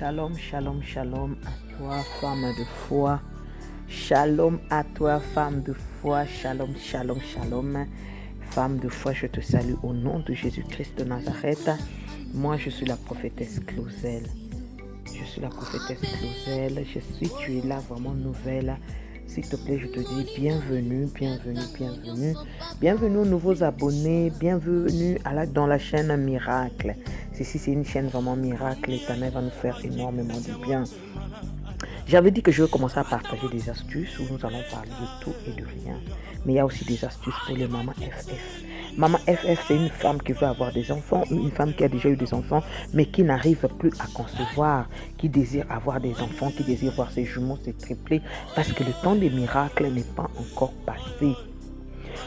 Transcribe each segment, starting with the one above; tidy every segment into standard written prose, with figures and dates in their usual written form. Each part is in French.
Shalom, shalom, shalom à toi, femme de foi. Shalom à toi, femme de foi. Shalom, shalom, shalom. Femme de foi, je te salue au nom de Jésus-Christ de Nazareth. Moi, je suis la prophétesse Clausel. Je suis la prophétesse Clausel. Tu es là vraiment nouvelle. S'il te plaît, je te dis bienvenue, bienvenue, bienvenue. Bienvenue aux nouveaux abonnés. Bienvenue dans la chaîne Miracle. Ceci, c'est une chaîne vraiment miracle. L'Éternel va nous faire énormément de bien. J'avais dit que je vais commencer à partager des astuces où nous allons parler de tout et de rien. Mais il y a aussi des astuces pour les mamans FF. Maman FF, c'est une femme qui veut avoir des enfants, ou une femme qui a déjà eu des enfants, mais qui n'arrive plus à concevoir, qui désire avoir des enfants, qui désire voir ses jumeaux, ses triplés, parce que le temps des miracles n'est pas encore passé.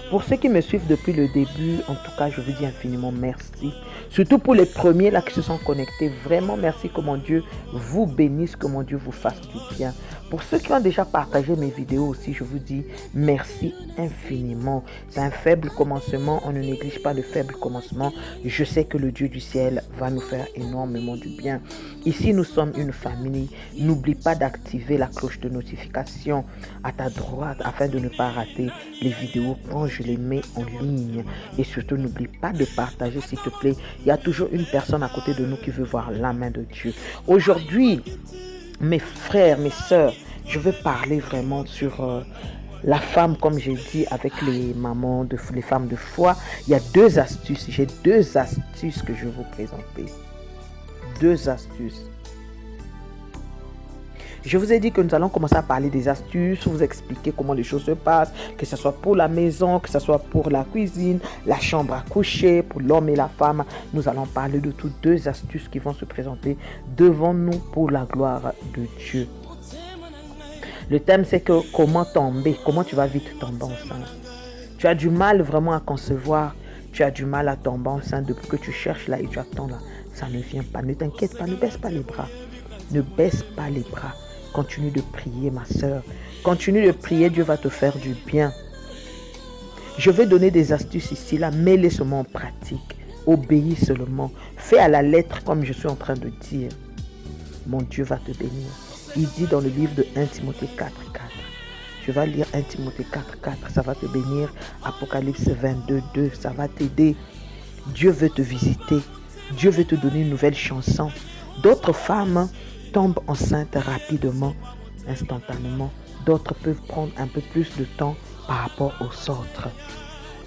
Pour ceux qui me suivent depuis le début, en tout cas, je vous dis infiniment merci. Surtout pour les premiers là qui se sont connectés, vraiment merci, que mon Dieu vous bénisse, que mon Dieu vous fasse du bien. Pour ceux qui ont déjà partagé mes vidéos aussi, je vous dis merci infiniment. C'est un faible commencement, on ne néglige pas le faible commencement. Je sais que le Dieu du ciel va nous faire énormément du bien. Ici, nous sommes une famille. N'oublie pas d'activer la cloche de notification à ta droite afin de ne pas rater les vidéos quand je les mets en ligne. Et surtout, n'oublie pas de partager, s'il te plaît. Il y a toujours une personne à côté de nous qui veut voir la main de Dieu. Aujourd'hui, mes frères, mes sœurs, je vais parler vraiment sur la femme, comme j'ai dit, avec les mamans, les femmes de foi. Il y a deux astuces. J'ai deux astuces que je vais vous présenter. Deux astuces. Je vous ai dit que nous allons commencer à parler des astuces, vous expliquer comment les choses se passent, que ce soit pour la maison, que ce soit pour la cuisine, la chambre à coucher, pour l'homme et la femme. Nous allons parler de toutes deux astuces qui vont se présenter devant nous pour la gloire de Dieu. Le thème, c'est que comment tomber, comment tu vas vite tomber enceinte. Tu as du mal vraiment à concevoir, tu as du mal à tomber enceinte depuis que tu cherches là et tu attends là. Ça ne vient pas, ne t'inquiète pas, ne baisse pas les bras. Ne baisse pas les bras. Continue de prier, ma soeur. Continue de prier, Dieu va te faire du bien. Je vais donner des astuces ici, là. Mets-les seulement en pratique. Obéis seulement. Fais à la lettre comme je suis en train de dire. Mon Dieu va te bénir. Il dit dans le livre de 1 Timothée 4:4. Je vais lire 1 Timothée 4:4. Ça va te bénir. Apocalypse 22:2. Ça va t'aider. Dieu veut te visiter. Dieu veut te donner une nouvelle chanson. D'autres femmes tombent enceintes rapidement, instantanément. D'autres peuvent prendre un peu plus de temps par rapport aux autres.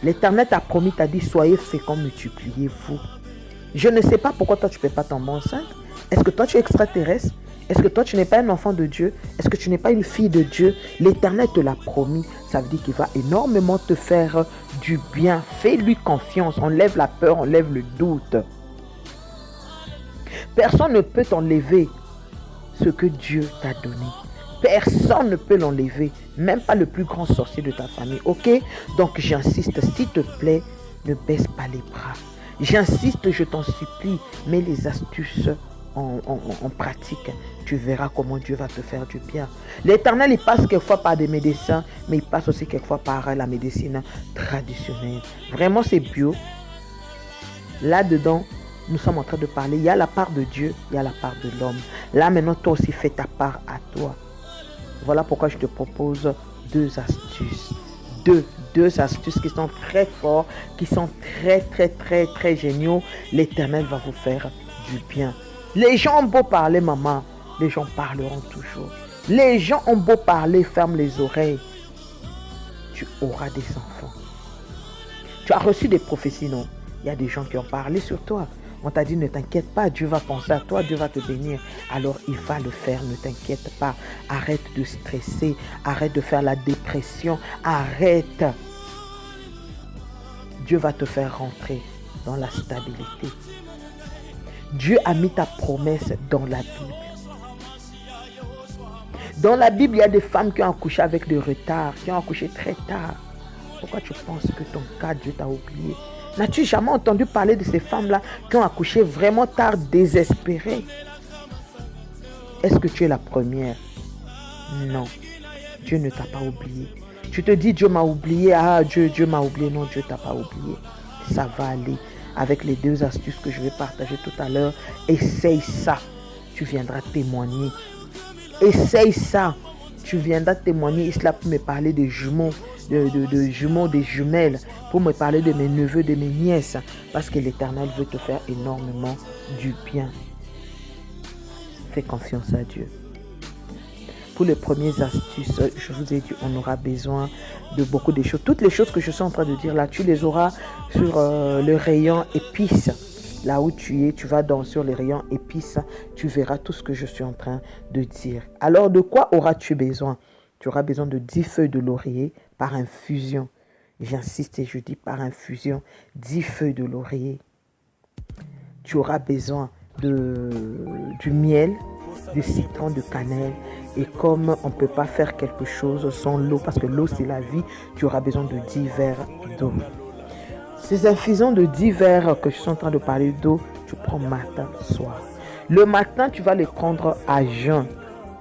L'Éternel t'a promis, t'a dit, soyez féconds, multipliez-vous. Je ne sais pas pourquoi toi tu ne peux pas tomber enceinte. Est-ce que toi tu es extraterrestre? Est-ce que toi tu n'es pas un enfant de Dieu? Est-ce que tu n'es pas une fille de Dieu? L'Éternel te l'a promis. Ça veut dire qu'il va énormément te faire du bien. Fais-lui confiance. Enlève la peur, enlève le doute. Personne ne peut t'enlever ce que Dieu t'a donné. Personne ne peut l'enlever, même pas le plus grand sorcier de ta famille, ok? Donc j'insiste, s'il te plaît, ne baisse pas les bras. J'insiste, je t'en supplie, mets les astuces en pratique. Tu verras comment Dieu va te faire du bien. L'Éternel, il passe quelquefois par des médecins, mais il passe aussi quelquefois par la médecine traditionnelle. Vraiment, c'est bio. Là-dedans, nous sommes en train de parler. Il y a la part de Dieu, il y a la part de l'homme. Là, maintenant, toi aussi, fais ta part à toi. Voilà pourquoi je te propose deux astuces. Deux astuces qui sont très fortes, qui sont très géniaux. L'Éternel va vous faire du bien. Les gens ont beau parler, maman, les gens parleront toujours. Les gens ont beau parler, ferme les oreilles. Tu auras des enfants. Tu as reçu des prophéties, non? Il y a des gens qui ont parlé sur toi. On t'a dit, ne t'inquiète pas, Dieu va penser à toi, Dieu va te bénir. Alors, il va le faire, ne t'inquiète pas. Arrête de stresser, arrête de faire la dépression, arrête. Dieu va te faire rentrer dans la stabilité. Dieu a mis ta promesse dans la Bible. Dans la Bible, il y a des femmes qui ont accouché avec du retard, qui ont accouché très tard. Pourquoi tu penses que ton cas, Dieu t'a oublié? N'as-tu jamais entendu parler de ces femmes-là qui ont accouché vraiment tard, désespérées? Est-ce que tu es la première? Non. Dieu ne t'a pas oublié. Tu te dis, Dieu m'a oublié. Ah, Dieu m'a oublié. Non, Dieu ne t'a pas oublié. Ça va aller. Avec les deux astuces que je vais partager tout à l'heure, essaye ça. tu viendras témoigner. Essaye ça. Tu viendras témoigner. Et cela pour me parler des jumeaux, de jumeaux, des jumelles, pour me parler de mes neveux, de mes nièces. Parce que l'Éternel veut te faire énormément du bien. Fais confiance à Dieu. Pour les premières astuces, je vous ai dit, on aura besoin de beaucoup de choses. Toutes les choses que je suis en train de dire là, tu les auras sur le rayon épices. Là où tu es, tu vas sur les rayons épices, tu verras tout ce que je suis en train de dire. Alors, de quoi auras-tu besoin? Tu auras besoin de 10 feuilles de laurier par infusion. J'insiste et je dis par infusion, 10 feuilles de laurier. Tu auras besoin du miel, du citron, de cannelle. Et comme on ne peut pas faire quelque chose sans l'eau, parce que l'eau c'est la vie, tu auras besoin de 10 verres d'eau. Ces infusions de 10 verres que je suis en train de parler d'eau, tu prends matin, soir. Le matin, tu vas les prendre à jeun.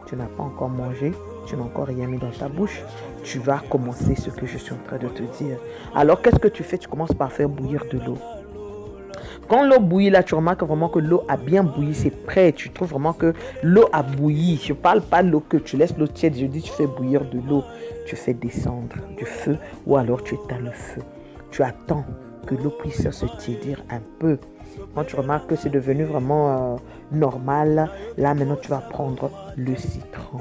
Tu n'as pas encore mangé, tu n'as encore rien mis dans ta bouche. Tu vas commencer ce que je suis en train de te dire. Alors, qu'est-ce que tu fais? Tu commences par faire bouillir de l'eau. Quand l'eau bouillit, là, tu remarques vraiment que l'eau a bien bouilli, c'est prêt. Tu trouves vraiment que l'eau a bouilli. Je ne parle pas de l'eau que tu laisses l'eau tiède. Je dis, tu fais bouillir de l'eau. Tu fais descendre du feu ou alors tu éteins le feu. Tu attends que l'eau puisse se tiédir un peu. Quand tu remarques que c'est devenu vraiment normal, là maintenant tu vas prendre le citron.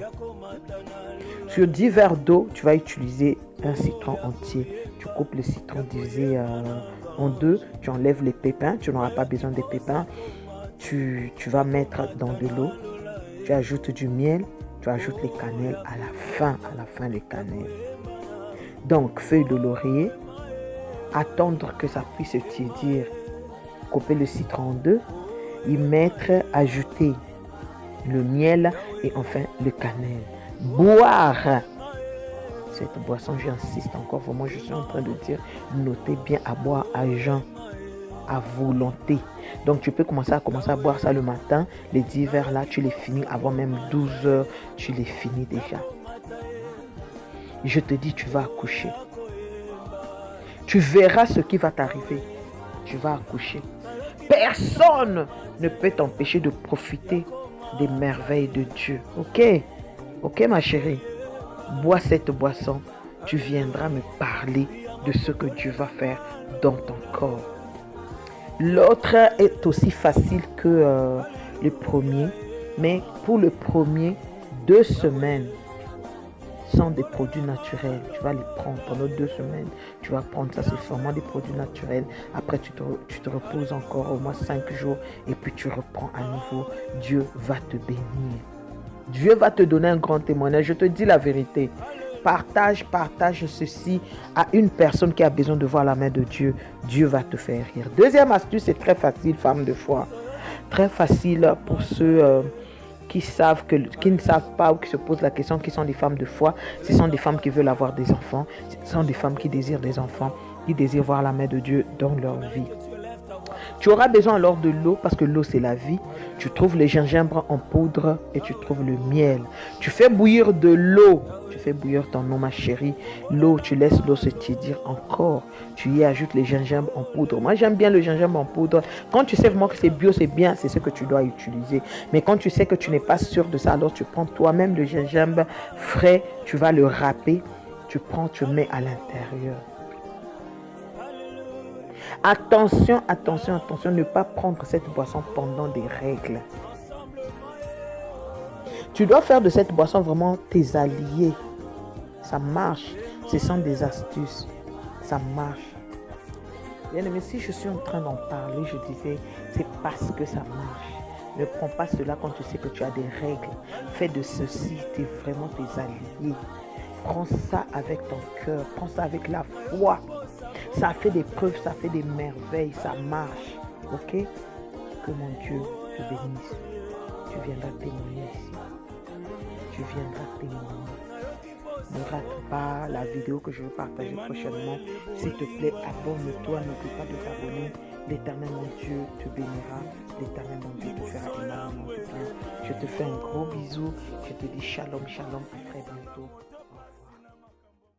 Sur 10 verres d'eau, tu vas utiliser un citron entier. Tu coupes le citron divisé en deux, tu enlèves les pépins, tu n'auras pas besoin des pépins. Tu vas mettre dans de l'eau, tu ajoutes du miel, tu ajoutes les cannelles à la fin les cannelles. Donc feuille de laurier, attendre que ça puisse se tiédir, couper le citron en deux, y mettre, ajouter le miel et enfin le cannelle. Boire cette boisson, j'insiste encore, vraiment je suis en train de dire, notez bien à boire à jeun, à volonté. Donc tu peux commencer à boire ça le matin, les 10 verres là, tu les finis avant même 12 heures, tu les finis déjà. Je te dis, tu vas accoucher. Tu verras ce qui va t'arriver. Tu vas accoucher. Personne ne peut t'empêcher de profiter des merveilles de Dieu. Ok? Ok, ma chérie? Bois cette boisson. Tu viendras me parler de ce que Dieu va faire dans ton corps. L'autre est aussi facile que le premier. Mais pour le premier, 2 semaines sont des produits naturels. Tu vas les prendre pendant 2 semaines. Tu vas prendre ça, c'est vraiment des produits naturels. Après, tu te reposes encore au moins 5 jours et puis tu reprends à nouveau. Dieu va te bénir. Dieu va te donner un grand témoignage. Je te dis la vérité. Partage ceci à une personne qui a besoin de voir la main de Dieu. Dieu va te faire rire. Deuxième astuce, c'est très facile, femme de foi. Très facile pour ceux qui ne savent pas ou qui se posent la question, qui sont des femmes de foi. Ce sont des femmes qui veulent avoir des enfants. Ce sont des femmes qui désirent des enfants, qui désirent voir la main de Dieu dans leur vie. Tu auras besoin alors de l'eau parce que l'eau c'est la vie. Tu trouves les gingembre en poudre et tu trouves le miel. Tu fais bouillir de l'eau. Tu fais bouillir ton eau, ma chérie. L'eau, tu laisses l'eau se tiédir encore. Tu y ajoutes les gingembre en poudre. Moi j'aime bien le gingembre en poudre. Quand tu sais vraiment que c'est bio, c'est bien, c'est ce que tu dois utiliser. Mais quand tu sais que tu n'es pas sûr de ça, alors tu prends toi-même le gingembre frais. Tu vas le râper. Tu prends, tu mets à l'intérieur. Attention, ne pas prendre cette boisson pendant des règles. Tu dois faire de cette boisson vraiment tes alliés. Ça marche. Ce sont des astuces. Ça marche. Bien aimé, si je suis en train d'en parler, je disais, c'est parce que ça marche. Ne prends pas cela quand tu sais que tu as des règles. Fais de ceci vraiment tes alliés. Prends ça avec ton cœur. Prends ça avec la foi. Ça fait des preuves, ça fait des merveilles, ça marche. Ok? Que mon Dieu te bénisse. Tu viendras témoigner ici. Tu viendras témoigner. Ne rate pas la vidéo que je vais partager prochainement. S'il te plaît, abonne-toi, n'oublie pas de t'abonner. L'Éternel mon Dieu te bénira. L'Éternel mon Dieu te fera énormément de bien. Je te fais un gros bisou. Je te dis shalom, shalom, à très bientôt.